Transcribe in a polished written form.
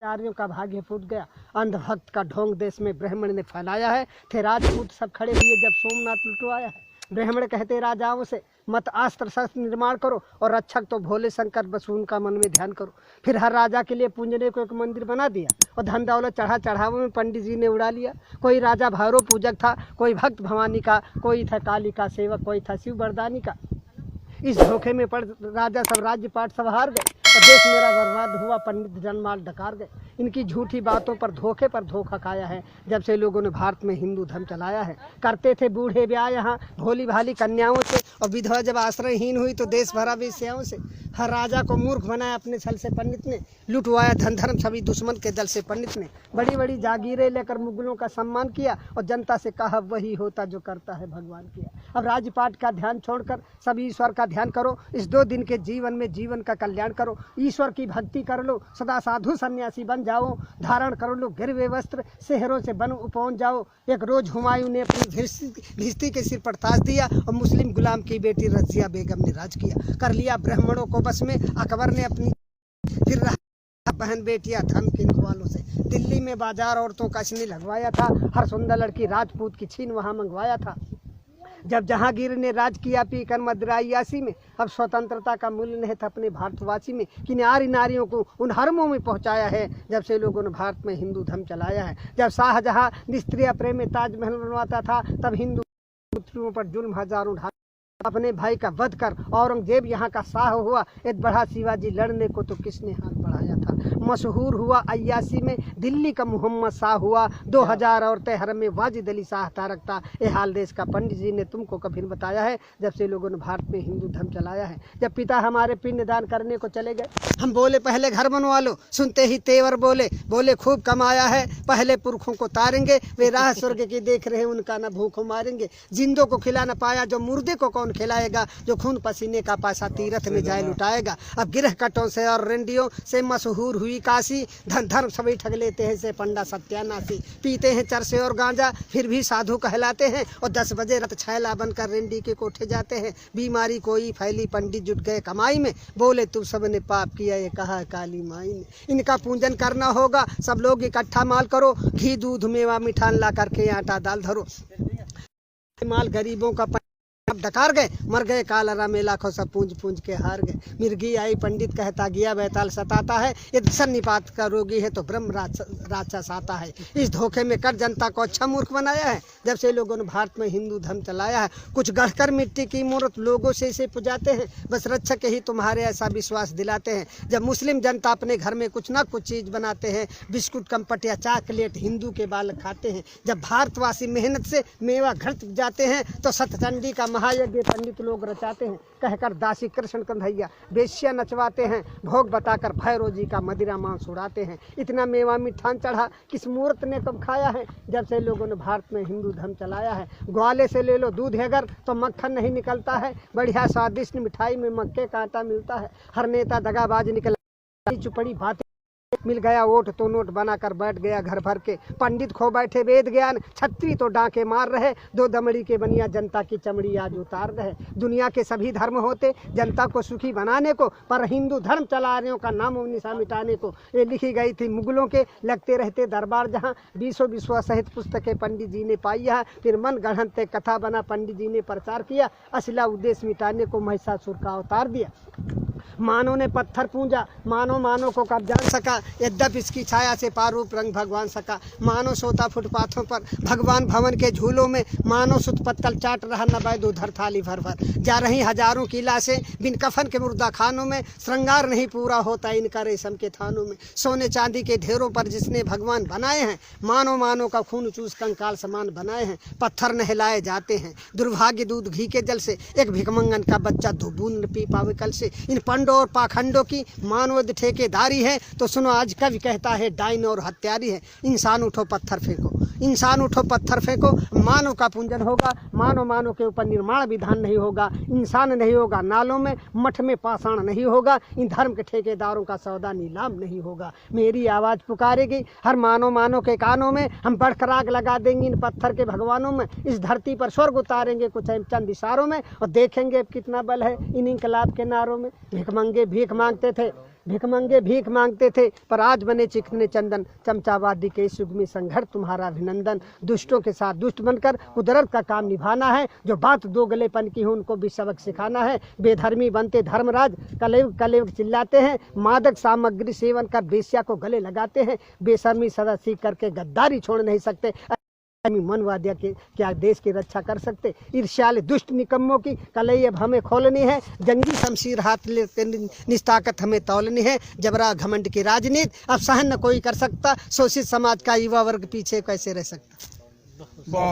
आर्यों का भाग्य फूट गया। अंधभक्त का ढोंग देश में ब्राह्मण ने फैलाया है। थे राजपूत सब खड़े हुए जब सोमनाथ लुटवाया है। ब्राह्मण कहते राजाओं से मत अस्त्र शस्त्र निर्माण करो और रक्षक तो भोले शंकर बस उनका मन में ध्यान करो। फिर हर राजा के लिए पूजने को एक मंदिर बना दिया और धन दौलत चढ़ावों में पंडित जी ने उड़ा लिया। कोई राजा भैरव पूजक था, कोई भक्त भवानी का, कोई था काली का सेवक, कोई था शिव बरदानी का। इस धोखे में पड़ राजा सब राज्य पाट सब हार गए और देश मेरा बर्बाद हुआ। पंडित जनमाल डकार गए। इनकी झूठी बातों पर धोखा खाया है जब से लोगों ने भारत में हिंदू धर्म चलाया है। करते थे बूढ़े ब्याह यहाँ भोली भाली कन्याओं से और विधवा जब आश्रयहीन हुई तो देश भरा वेश्याओं से। हर राजा को मूर्ख बनाया अपने छल से पंडित ने। लुटवाया धन धर्म सभी दुश्मन के दल से पंडित ने। बड़ी बड़ी जागीरें लेकर मुगलों का सम्मान किया और जनता से कहा वही होता जो करता है भगवान किया। अब राजपाट का ध्यान छोड़कर सभी ईश्वर का ध्यान करो। इस 2 दिन के जीवन में जीवन का कल्याण करो। ईश्वर की भक्ति कर लो, सदा साधु सन्यासी बन जाओ। धारण कर लो गिरवे वस्त्र, शहरों से बन पहुंच जाओ। एक रोज हुमायूं ने अपनी भिस्ती के सिर पर ताज दिया और मुस्लिम गुलाम की बेटी रजिया बेगम ने राज किया। कर लिया ब्राह्मणों को बस में अकबर ने अपनी। फिर बहन बेटियां धन के वालों से। दिल्ली में बाजार औरतों का इसने लगवाया था। हर सुंदर लड़की राजपूत की छीन वहां मंगवाया था। जब जहांगीर ने राज किया पीकर मदरायासी में, अब स्वतंत्रता का मूल्य नहीं था अपने भारतवासी में। कि नारियों को उन हरमों में पहुंचाया है जब से लोगों ने भारत में हिंदू धर्म चलाया है। जब शाहजहां निस्त्रिय प्रेम में ताजमहल बनवाता था तब हिंदू पुत्रियों पर जुल्म हजारों ढा अपने भाई का वध कर औरंगजेब यहाँ का शाह हुआ। एक बढ़ा शिवाजी लड़ने को तो किसने हाथ बढ़ाया था। मशहूर हुआ अय्यासी में दिल्ली का मोहम्मद शाह हुआ। 2000 औरतें हरम में वाजिद अली शाह रखता। ये हाल देश का पंडित जी ने तुमको कभी बताया है जब से लोगों ने भारत में हिंदू धर्म चलाया है। जब पिता हमारे पिंड दान करने को चले गए हम बोले पहले घर बनवा लो। सुनते ही तेवर बोले खूब कमाया है पहले पुरखों को तारेंगे। वे राह स्वर्ग की देख रहे उनका न भूखों मारेंगे। जिंदों को खिला न पाया जो मुर्दे को कौन खिलाएगा। जो खून पसीने का पैसा तीरथ में जाए लुटाएगा। अब गिरह कटों से और रेंडियों से मशहूर हुई काशी। धन धर्म सभी ठग लेते हैं से पंडा सत्यानाशी। पीते हैं चरसे और गांजा फिर भी साधु कहलाते हैं और 10 बजे रत छैला बनकर रेंडी के कोठे जाते हैं। बीमारी कोई फैली पंडित जुट गए कमाई में। बोले तुम सबने पाप किया ये कहा काली माई ने। इनका पूजन करना होगा सब लोग इकट्ठा माल करो। घी दूध मेवा मिठान ला करके आटा दाल धरो। माल गरीबों का अब डकार गए मर गए कालरा में लाखों सब पूंज के हार गए। मिर्गी आई पंडित कहता गया बैताल सताता है। ये सन्निपात का रोगी है तो ब्रह्म राक्षस आता है। इस धोखे में कर जनता को अच्छा मूर्ख बनाया है जब से लोगों ने भारत में हिंदू धर्म चलाया है। कुछ गढ़कर मिट्टी की मूर्त लोगों से इसे पुजाते हैं। बस रक्षक ही तुम्हारे ऐसा विश्वास दिलाते हैं। जब मुस्लिम जनता अपने घर में कुछ ना कुछ चीज बनाते हैं बिस्कुट कम्पट या चॉकलेट हिंदू के बालक खाते हैं। जब भारतवासी मेहनत से मेवा घट जाते हैं तो सतचंडी का महायज्ञ पंडित लोग रचाते हैं। कहकर दासी कृष्ण कन्हैया बेश्या नचवाते हैं। भोग बताकर भैरव जी का मदिरा मांस उड़ाते हैं। इतना मेवा मिठान चढ़ा किस मूर्त ने कब खाया है जब से लोगों ने भारत में हिंदू धर्म चलाया है। ग्वाले से ले लो दूध अगर तो मक्खन नहीं निकलता है। बढ़िया स्वादिष्ट मिठाई में मक्के का आटा मिलता है। हर नेता दगाबाज निकला चुपड़ी बातें मिल गया वोट तो नोट बनाकर बैठ गया घर भर के। पंडित खो बैठे वेद ज्ञान छत्री तो डांके मार रहे। 2 दमड़ी के बनिया जनता की चमड़ी आज उतार रहे। दुनिया के सभी धर्म होते जनता को सुखी बनाने को पर हिंदू धर्म चलाने का नाम निशा मिटाने को। ये लिखी गई थी मुगलों के लगते रहते दरबार जहाँ। 20 विश्व सहित पुस्तकें पंडित जी ने पाई है। फिर मन गढ़ंत कथा बना पंडित जी ने प्रचार किया। असला उद्देश्य मिटाने को महिषासुर का अवतार दिया। मानव ने पत्थर पूजा मानो को कब जान सका। यद्यप इसकी छाया से पारूप रंग भगवान सका। मानो सोता फुटपाथों पर भगवान भवन के झूलों में। मानो सुत पत्तल चाट रहा न बैद उधर थाली भर भर। जा रही हजारों की लाशें बिन कफन के मुर्दा खानों में। श्रृंगार नहीं पूरा होता इनका रेशम के थानों में। सोने चांदी के ढेरों पर जिसने भगवान बनाए हैं। मानो का खून चूस कंकाल समान बनाए हैं। पत्थर नहलाए जाते हैं दुर्भाग्य दूध घी के जल से। एक भिकमंगन का बच्चा धुबून पी पावे कल से। इन पंडों और पाखंडों की मानवद ठेकेदारी है तो सुनो आज कवि कहता है डाइन और हत्यारी है। इंसान उठो पत्थर फेंको इंसान उठो पत्थर फेंको। मानव का पूजन होगा मानव के ऊपर निर्माण विधान नहीं होगा। इंसान नहीं होगा नालों में मठ में पाषाण नहीं होगा। इन धर्म के ठेकेदारों का सौदा नीलाम नहीं होगा। मेरी आवाज़ पुकारेगी हर मानव के कानों में। हम बढ़कर आग लगा देंगे इन पत्थर के भगवानों में। इस धरती पर स्वर्ग उतारेंगे कुछ चंद इशारों में और देखेंगे कितना बल है इन इनकलाब के नारों में। भिखमंगे भीख मांगते थे भिखमंगे भीख मांगते थे पर आज बने चिकने चंदन। चमचावादी के इस युग में संघर्ष तुम्हारा अभिनंदन। दुष्टों के साथ दुष्ट बनकर कुदरत का काम निभाना है। जो बात दो गलेपन की हो उनको भी सबक सिखाना है। बेधर्मी बनते धर्मराज कलयुग कलयुग चिल्लाते हैं। मादक सामग्री सेवन कर बेश्या को गले लगाते हैं। बेशर्मी सदा सीख करके गद्दारी छोड़ नहीं सकते। मनवादिया के क्या देश की रक्षा कर सकते। ईर्ष्याले दुष्ट निकम्मों की कलई अब हमें खोलनी है। जंगी शमशीर हाथ लेते निस्ताकत हमें तौलनी है। जबरा घमंड की राजनीति अब सहन न कोई कर सकता। शोषित समाज का युवा वर्ग पीछे कैसे रह सकता।